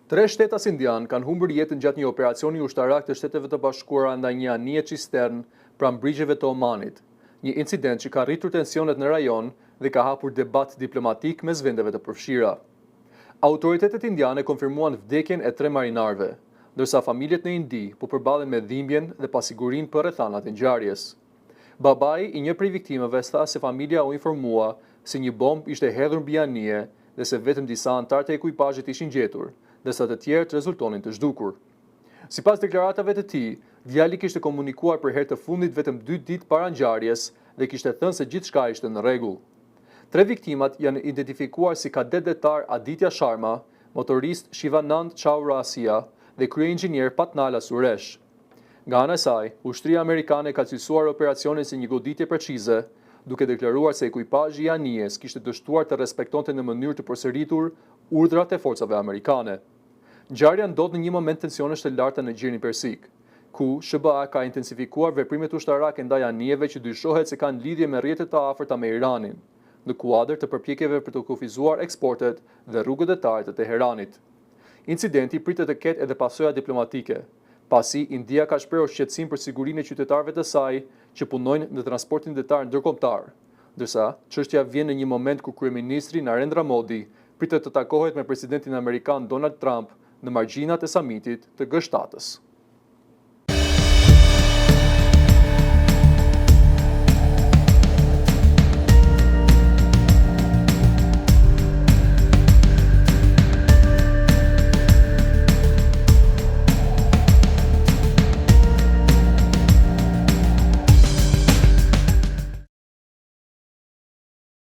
3 shtetas indian kanë humbur jetën gjatë një operacioni ushtarak të Shteteve të Bashkuara ndaj një anije cistern pranë brigjeve të Omanit, një incident që ka rritur tensionet në rajon dhe ka hapur debat diplomatik mes vendeve të përfshira. Autoritetet indiane konfirmuan vdekjen e 3 marinarëve, ndërsa familjet në Indi po përballen me dhimbjen dhe pasigurinë për rrethanat e ngjarjes. Babai i një prej viktimeve tha se familja u informua se një bombë ishte hedhur mbi anije dhe se vetëm disa anëtar të ekuipazhit ishin gjetur, ndërsa të tjerët rezultonin të zhdukur. Sipas deklaratave të tij, djali kishte komunikuar për herë të fundit vetëm 2 ditë para ngjarjes dhe kishte thënë se gjithçka ishte në rregull. 3 viktimat janë identifikuar si kadet detar Aditya Sharma, motorist Shivanand Chaurasia dhe kryeinxhinier Patnala Suresh. Nga ana e saj, ushtria amerikane ka cilësuar operacionin si një goditje precize, duke deklaruar se ekuipazhi i anijes kishte dështuar të respektonte në mënyrë të përsëritur urdhrat e forcave amerikane. Ngjarja ndodh në një moment tensionesh të larta në Gjirin Persik, ku SBA ka intensifikuar veprimet ushtarake ndaj anijeve që dyshohet se kanë lidhje me rrjetet të afërta me Iranin, në kuadër të përpjekjeve për të kufizuar eksportet dhe rrugët detare të Teheranit. Incidenti pritet të ketë edhe pasoja diplomatike, pasi India ka shprehur shqetësim për sigurinë e qytetarëve të saj që punojnë në transportin detar ndërkombëtar, ndërsa çështja vjen në një moment kur kryeministri Narendra Modi pritet të takohet me presidentin amerikan Donald Trump në margjinat e samitit të G7-s.